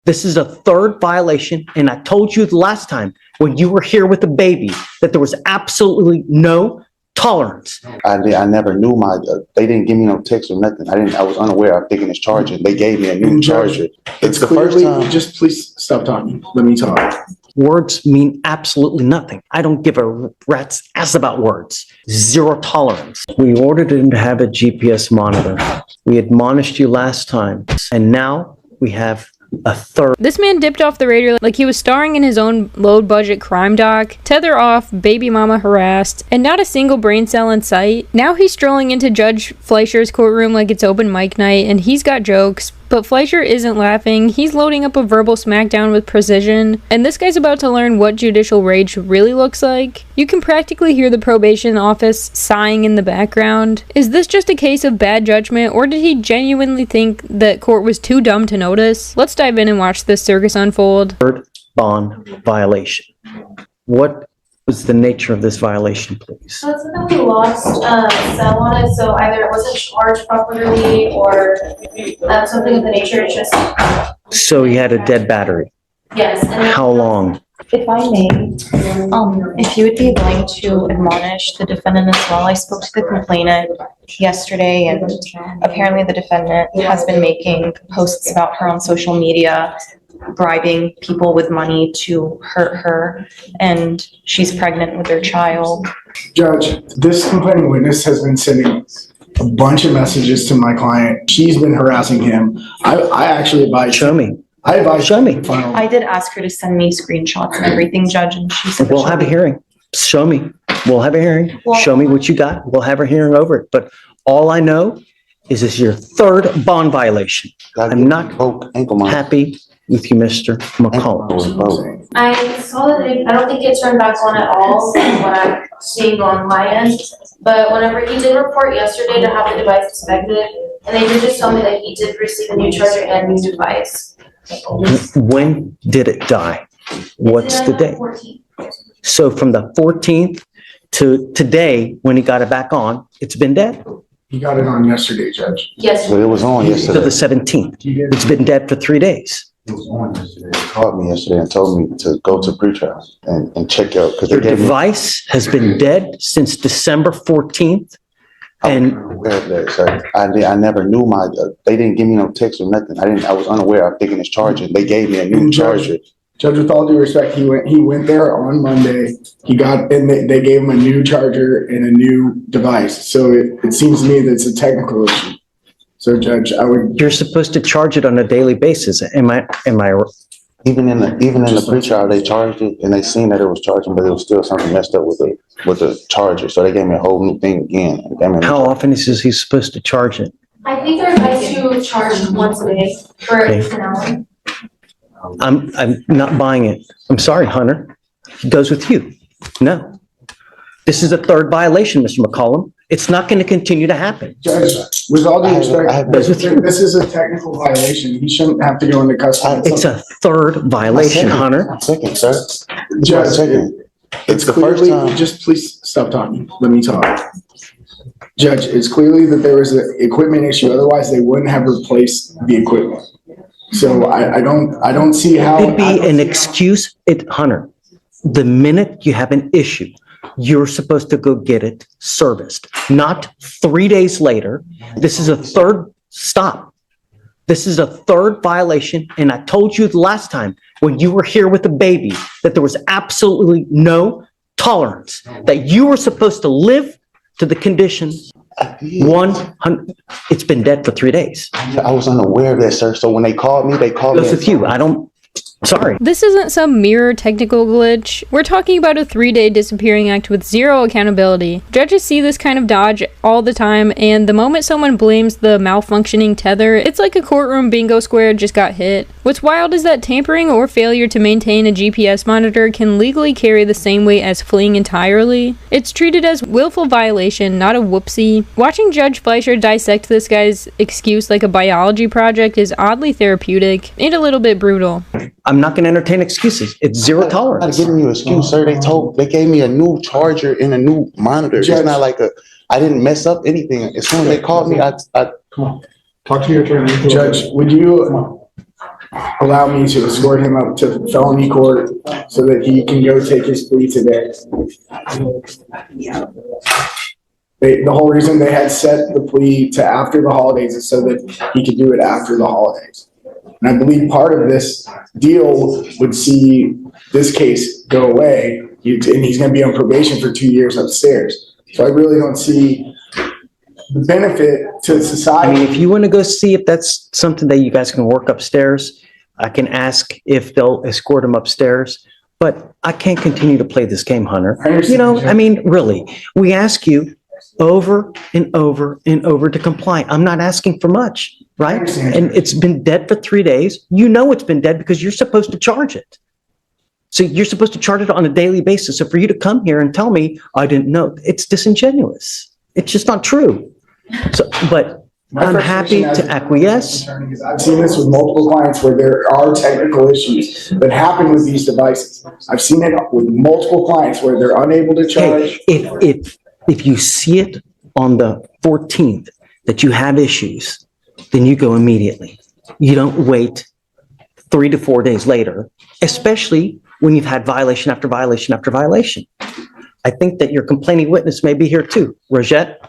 This is a third violation, and I told you the last time when you were here with the baby that there was absolutely no tolerance. I never knew they didn't give me no text or nothing. I was unaware of taking this charger. They gave me a new charger. It's the first time. Just please stop talking. Let me talk. Words mean absolutely nothing. I don't give a rat's ass about words. Zero tolerance. We ordered him to have a GPS monitor. We admonished you last time, and now we have a third. This man dipped off the radar like he was starring in his own low-budget crime doc. Tether off, baby mama harassed, and not a single brain cell in sight. Now he's strolling into Judge Fleischer's courtroom like it's open mic night, and he's got jokes. But Fleischer isn't laughing. He's loading up a verbal smackdown with precision, and this guy's about to learn what judicial rage really looks like. You can practically hear the probation office sighing in the background. Is this just a case of bad judgment, or did he genuinely think that court was too dumb to notice? Let's dive in and watch this circus unfold. Third bond violation. What was the nature of this violation, please? So it's that we lost cell on it, so either it wasn't charged properly or something of the nature. It's just. So he had a dead battery. Yes. And How long? If I may, if you would be willing to admonish the defendant as well. I spoke to the complainant yesterday, and apparently the defendant has been making posts about her on social media, bribing people with money to hurt her, and she's pregnant with their child. Judge, this complaining witness has been sending a bunch of messages to my client. She's been harassing him. I actually advise. Show me. I advise. Show me. I did ask her to send me screenshots and everything, Judge, and she said We'll have a hearing. Show me. We'll have a hearing. Show me what you got. We'll have a hearing over it. But all I know is this is your third bond violation. I'm not happy with you, Mr. McCollum. I saw that I don't think it turned back on at all from what I'm seeing on my end. But whenever he did report yesterday to have the device inspected, and they did just tell me that he did receive a new charger and new device. When did it die? What's the date? 14th. So from the 14th to today, when he got it back on, it's been dead? He got it on yesterday, Judge. Yes. So it was on To yesterday. the 17th. It's been dead for 3 days. He called me yesterday and told me to go to pretrial and check out because Your device has been dead since December 14th. And I never knew they didn't give me no text or nothing. I was unaware of taking this charger. They gave me a new charger. Judge, with all due respect, he went there on Monday. They gave him a new charger and a new device. So it seems to me that it's a technical issue. So, Judge, you're supposed to charge it on a daily basis. Am I? Even in the pretrial, they charged it and they seen that it was charging, but it was still something messed up with the charger. So they gave me a whole new thing again. How often is he supposed to charge it? I think they're advised to charge once a day for at least an hour. I'm not buying it. I'm sorry, Hunter. He goes with you. No. This is a third violation, Mr. McCollum. It's not going to continue to happen. Judge, with all due respect, this is a technical violation. He shouldn't have to go into custody. It's a third violation, Hunter. Second, sir. Judge, it's the first time. Just please stop talking. Let me talk. Judge, it's clearly that there was an equipment issue. Otherwise, they wouldn't have replaced the equipment. So I don't see how. It'd be an excuse. Hunter, the minute you have an issue, you're supposed to go get it serviced, not 3 days later. This is a third stop. This is a third violation. And I told you the last time when you were here with the baby that there was absolutely no tolerance, that you were supposed to live to the conditions. 100. It's been dead for 3 days. I was unaware of that, sir. So when they called me, Goes with you. Sorry. This isn't some mirror technical glitch. We're talking about a 3-day disappearing act with zero accountability. Judges see this kind of dodge all the time, and the moment someone blames the malfunctioning tether, it's like a courtroom bingo square just got hit. What's wild is that tampering or failure to maintain a GPS monitor can legally carry the same weight as fleeing entirely. It's treated as willful violation, not a whoopsie. Watching Judge Fleischer dissect this guy's excuse like a biology project is oddly therapeutic and a little bit brutal. I'm not going to entertain excuses. It's zero tolerance. I'm not giving you an excuse, sir. They gave me a new charger and a new monitor. Judge, it's not like I didn't mess up anything. As soon as they called me, come on, talk to your attorney. Judge, would you allow me to escort him up to felony court so that he can go take his plea today. The whole reason they had set the plea to after the holidays is so that he could do it after the holidays. And I believe part of this deal would see this case go away, and he's gonna be on probation for 2 years upstairs. So I really don't see the benefit to I society. mean, if you want to go see if that's something that you guys can work upstairs, I can ask if they'll escort him upstairs. But I can't continue to play this game, Hunter. I understand, You know, Judge. I mean, really, we ask you over and over and over to comply. I'm not asking for much, I right? understand, And Judge. it's been dead for 3 days. You know it's been dead because you're supposed to charge it. So you're supposed to charge it on a daily basis. So for you to come here and tell me, I didn't know, it's disingenuous. It's just not true. So, but My I'm frustration happy as to a acquiesce. attorney is I've seen this with multiple clients where there are technical issues that happen with these devices. I've seen it with multiple clients where they're unable to charge. Hey, if you see it on the 14th that you have issues, then you go immediately. You don't wait 3 to 4 days later, especially when you've had violation after violation after violation. I think that your complaining witness may be here too. Rosette,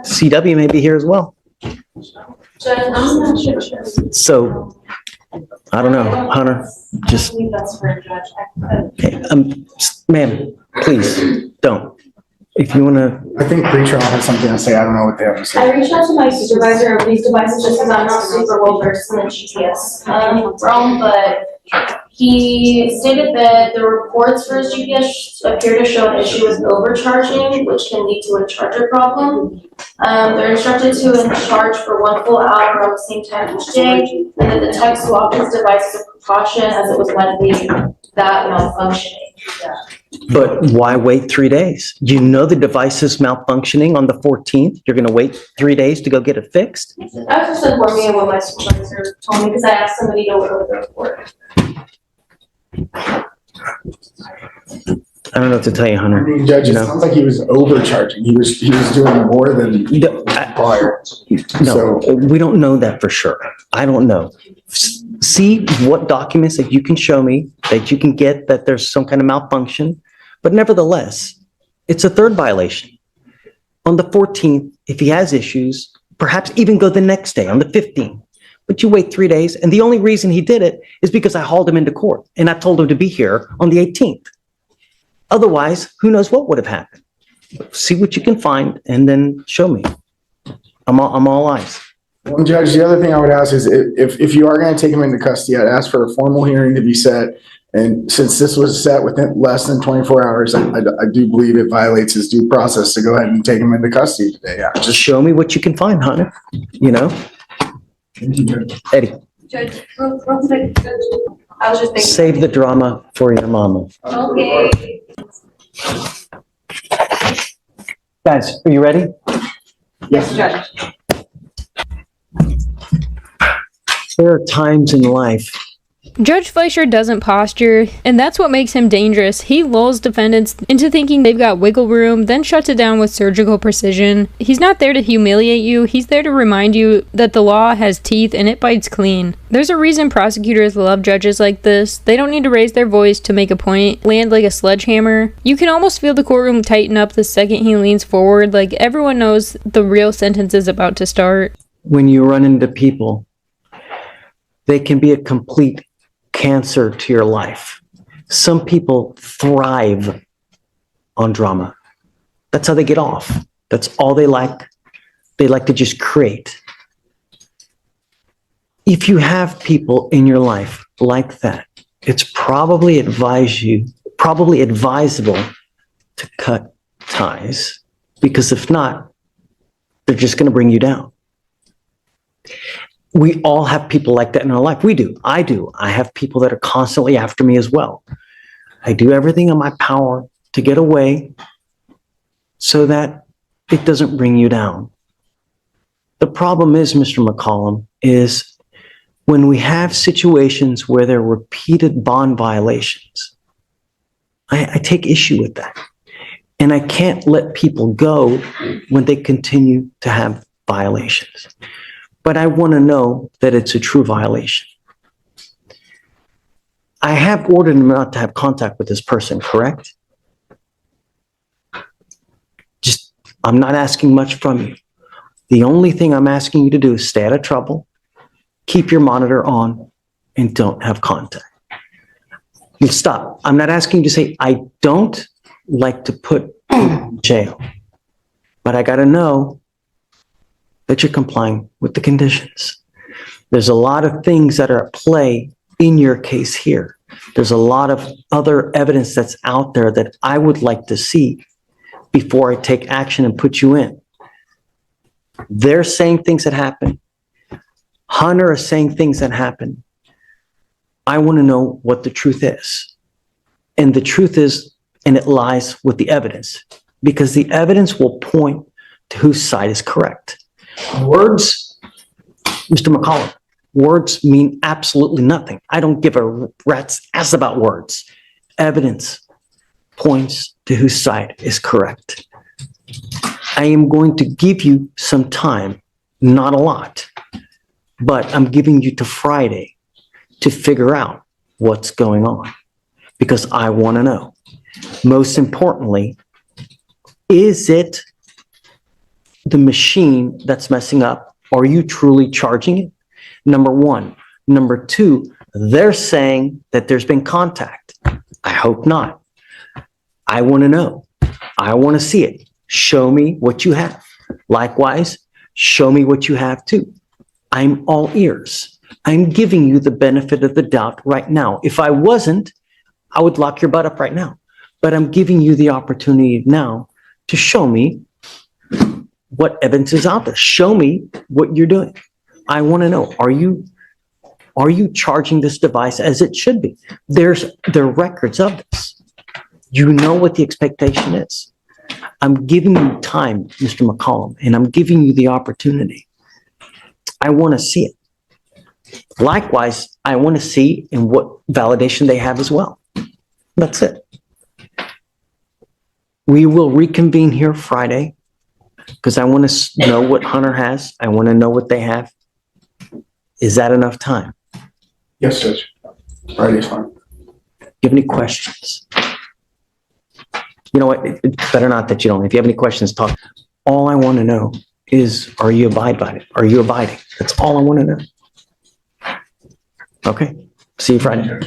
CW may be here as well. Judge, I'm not sure. So, I don't know, Hunter, just, I believe that's for a judge. okay, ma'am, please, don't. If you want to, I think pretrial has something to say. I don't know what they have to I say. reached out to my supervisor of these devices just because I'm not super well versed in the GPS realm, but he stated that the reports for his GPS appear to show an issue with overcharging, which can lead to a charger problem. They're instructed to charge for 1 full hour on the same time each day, and that the tech swapped his device as a precaution as it was likely that malfunctioning. but why wait 3 days? You know the device is malfunctioning on the 14th. You're going to wait 3 days to go get it fixed? I was just informing of what my supervisor told me because I asked somebody to go over the report. I don't know what to tell you, I Hunter. mean, Judge, it You know? sounds like he was overcharging. He was doing more than required. No, we don't know that for sure. I don't know. See what documents that you can show me, that you can get that there's some kind of malfunction. But nevertheless, it's a third violation. On the 14th, if he has issues, perhaps even go the next day on the 15th. But you wait 3 days, and the only reason he did it is because I hauled him into court and I told him to be here on the 18th. Otherwise, who knows what would have happened? See what you can find and then show me. I'm all eyes. Well, Judge, the other thing I would ask is if you are going to take him into custody, I'd ask for a formal hearing to be set. And since this was set within less than 24 hours, I do believe it violates his due process to go ahead and take him into custody today. Yeah, Just show me what you can find, Hunter. You know, Eddie, Judge, real quick, Judge, I was just thinking. save the drama for your mama. Okay. Guys, are you ready? Yes, Judge. There are times in life. Judge Fleischer doesn't posture, and that's what makes him dangerous. He lulls defendants into thinking they've got wiggle room, then shuts it down with surgical precision. He's not there to humiliate you, he's there to remind you that the law has teeth and it bites clean. There's a reason prosecutors love judges like this. They don't need to raise their voice to make a point, land like a sledgehammer. You can almost feel the courtroom tighten up the second he leans forward, like everyone knows the real sentence is about to start. When you run into people, they can be a complete cancer to your life. Some people thrive on drama. That's how they get off. That's all they like. They like to just create. If you have people in your life like that, it's probably advisable to cut ties, because if not, they're just going to bring you down. We all have people like that in our life. We do. I do. I have people that are constantly after me as well. I do everything in my power to get away so that it doesn't bring you down. The problem is, Mr. McCollum, is when we have situations where there are repeated bond violations, I take issue with that. And I can't let people go when they continue to have violations. But I want to know that it's a true violation. I have ordered him not to have contact with this person, correct? Just, I'm not asking much from you. The only thing I'm asking you to do is stay out of trouble, keep your monitor on, and don't have contact. You stop. I'm not asking you to say, I don't like to put people in jail, but I got to know that you're complying with the conditions. There's a lot of things that are at play in your case here. There's a lot of other evidence that's out there that I would like to see before I take action and put you in. They're saying things that happen. Hunter is saying things that happen. I want to know what the truth is. And the truth is, and it lies with the evidence, because the evidence will point to whose side is correct. Words, Mr. McCollum, words mean absolutely nothing. I don't give a rat's ass about words. Evidence points to whose side is correct. I am going to give you some time, not a lot, but I'm giving you to Friday to figure out what's going on, because I want to know. Most importantly, is it the machine that's messing up? Are you truly charging it? Number one. Number two, they're saying that there's been contact. I hope not. I want to know. I want to see it. Show me what you have. Likewise, show me what you have too. I'm all ears. I'm giving you the benefit of the doubt right now. If I wasn't, I would lock your butt up right now. But I'm giving you the opportunity now to show me what evidence is out there. Show me what you're doing. I want to know, are you charging this device as it should be? There are records of this. You know what the expectation is. I'm giving you time, Mr. McCollum, and I'm giving you the opportunity. I want to see it. Likewise, I want to see in what validation they have as well. That's it. We will reconvene here Friday because I want to know what Hunter has. I want to know what they have. Is that enough time? Yes, Judge. Friday's fine. Do you have any questions? You know what? It's better not that you don't. If you have any questions, talk. All I want to know is, are you abiding by it? Are you abiding? That's all I want to know. Okay. See you Friday.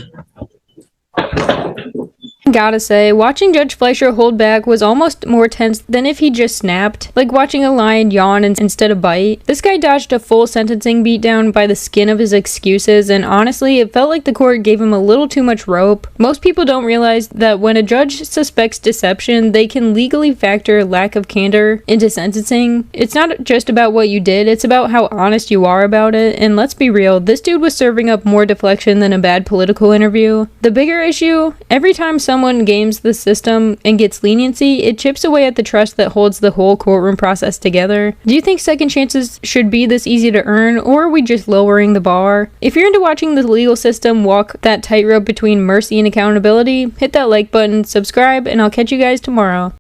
Gotta say, watching Judge Fleischer hold back was almost more tense than if he just snapped. Like watching a lion yawn instead of bite. This guy dodged a full sentencing beatdown by the skin of his excuses, and honestly, it felt like the court gave him a little too much rope. Most people don't realize that when a judge suspects deception, they can legally factor lack of candor into sentencing. It's not just about what you did, it's about how honest you are about it, and let's be real, this dude was serving up more deflection than a bad political interview. The bigger issue, every time someone games the system and gets leniency, it chips away at the trust that holds the whole courtroom process together. Do you think second chances should be this easy to earn, or are we just lowering the bar? If you're into watching the legal system walk that tightrope between mercy and accountability, hit that like button, subscribe, and I'll catch you guys tomorrow.